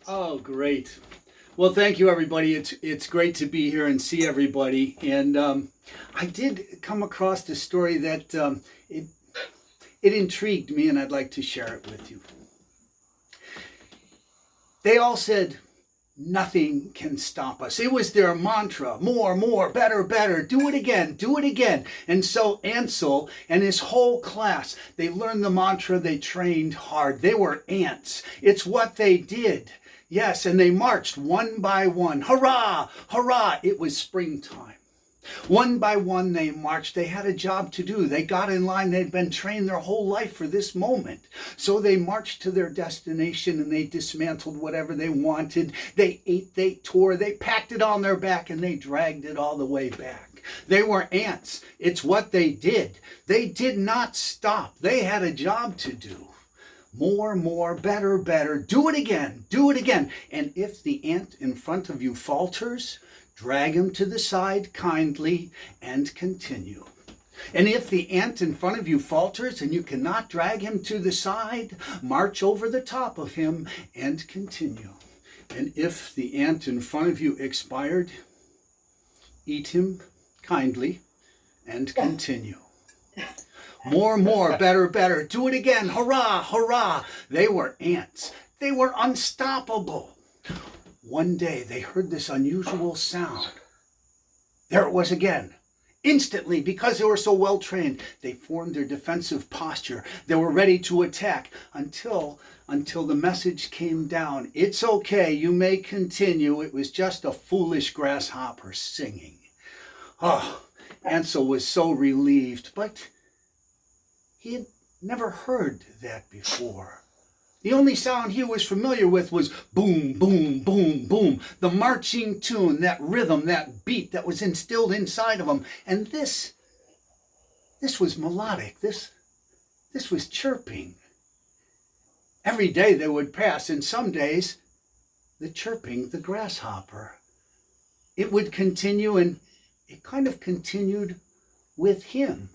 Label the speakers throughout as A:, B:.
A: Oh, great. Well, thank you, everybody. It's great to be here and see everybody. And I did come across this story that it intrigued me, and I'd like to share it with you. They all said, "Nothing can stop us." It was their mantra: more, better, better. Do it again, do it again. And so Ansel and his whole class, they learned the mantra. They trained hard. They were ants. It's what they did. Yes, and they marched one by one. Hurrah, hurrah. It was springtime. One by one they marched. They had a job to do. They got in line. They'd been trained their whole life for this moment. So they marched to their destination and they dismantled whatever they wanted. They ate, they tore, they packed it on their back and they dragged it all the way back. They were ants. It's what they did. They did not stop. They had a job to do. More, better, better. Do it again. Do it again. And if the ant in front of you falters, drag him to the side kindly and continue. And if the ant in front of you falters and you cannot drag him to the side, march over the top of him and continue. And if the ant in front of you expired, eat him kindly and continue. More, better, better. Do it again. Hurrah, hurrah. They were ants. They were unstoppable. One day they heard this unusual sound. There it was again. Instantly, because they were so well trained, they formed their defensive posture. They were ready to attack until the message came down. It's okay, you may continue. It was just a foolish grasshopper singing. Oh, Ansel was so relieved, but he had never heard that before. The only sound he was familiar with was boom, boom, boom, boom. The marching tune, that rhythm, that beat that was instilled inside of him. And this was melodic. This was chirping. Every day they would pass, and some days the chirping, the grasshopper, it would continue, and it kind of continued with him.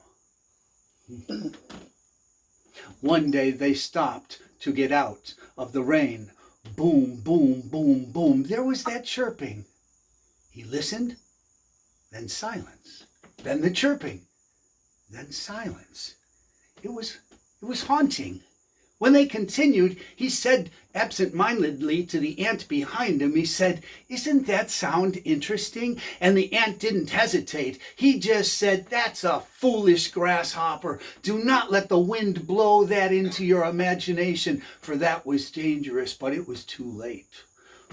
A: One day they stopped to get out of the rain. Boom, boom, boom, boom. There was that chirping. He listened, then silence. Then the chirping, then silence. It was haunting. When they continued, he said absent-mindedly to the ant behind him, he said, "Isn't that sound interesting?" And the ant didn't hesitate. He just said, "That's a foolish grasshopper. Do not let the wind blow that into your imagination," for that was dangerous, but it was too late.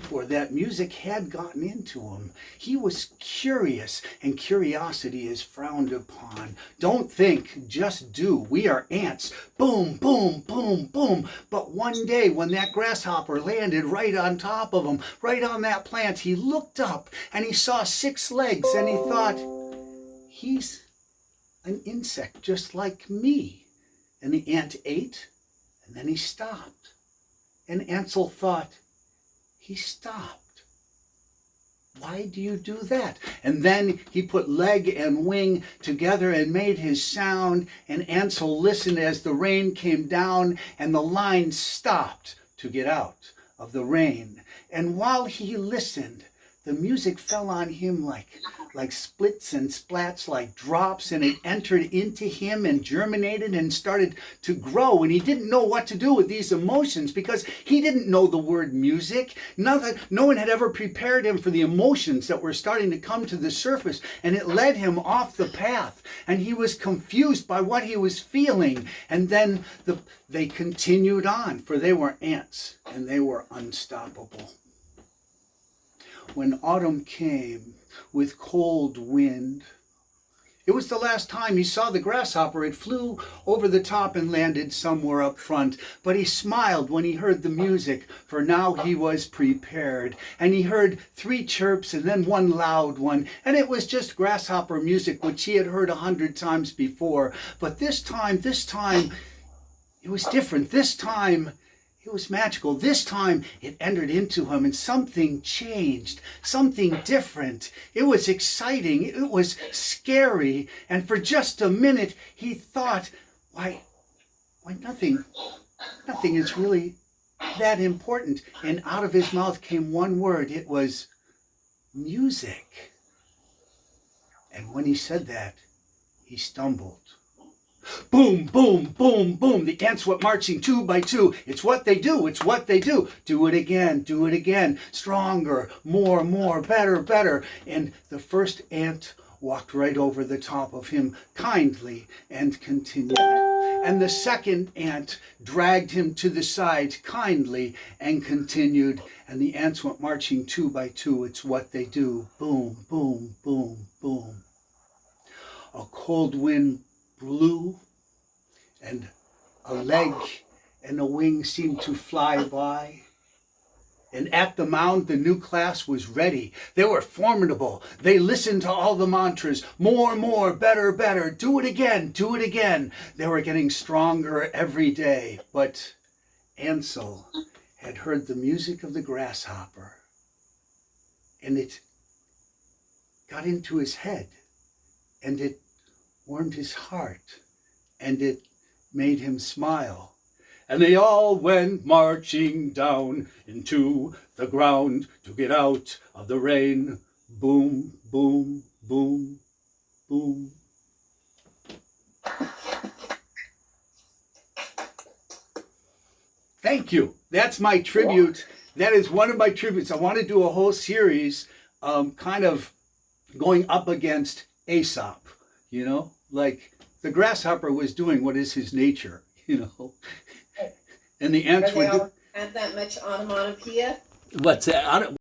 A: For that music had gotten into him. He was curious, and curiosity is frowned upon. Don't think, just do. We are ants. Boom, boom, boom, boom. But one day when that grasshopper landed right on top of him, right on that plant, he looked up and he saw 6 legs and he thought, he's an insect just like me. And the ant ate and then he stopped. And Ansel thought, he stopped. Why do you do that? And then he put leg and wing together and made his sound, and Ansel listened as the rain came down and the line stopped to get out of the rain. And while he listened, the music fell on him like splits and splats, like drops, and it entered into him and germinated and started to grow. And he didn't know what to do with these emotions because he didn't know the word music. No one had ever prepared him for the emotions that were starting to come to the surface, and it led him off the path. And he was confused by what he was feeling. And then they continued on, for they were ants and they were unstoppable. When autumn came with cold wind, it was the last time he saw the grasshopper. It flew over the top and landed somewhere up front. But he smiled when he heard the music, for now he was prepared. And he heard 3 chirps and then 1 loud one. And it was just grasshopper music, which he had heard 100 times before. But this time, it was different. This time, it was magical. This time it entered into him and something changed, something different. It was exciting. It was scary. And for just a minute he thought, why nothing is really that important. And out of his mouth came one word. It was music. And when he said that, he stumbled. Boom, boom, boom, boom. The ants went marching 2 by 2. It's what they do. It's what they do. Do it again. Do it again. Stronger, more, better, better. And the first ant walked right over the top of him kindly and continued. And the second ant dragged him to the side kindly and continued. And the ants went marching 2 by 2. It's what they do. Boom, boom, boom, boom. A cold wind blew, and a leg and a wing seemed to fly by. And at the mound, the new class was ready. They were formidable. They listened to all the mantras. More, better, better. Do it again, do it again. They were getting stronger every day. But Ansel had heard the music of the grasshopper, and it got into his head, and it warmed his heart, and it made him smile. And they all went marching down into the ground to get out of the rain. Boom, boom, boom, boom. Thank you. That's my tribute. That is one of my tributes. I want to do a whole series kind of going up against Aesop, you know, like the grasshopper was doing what is his nature, you know, and the ants
B: Are they all have that much onomatopoeia?
A: What's that?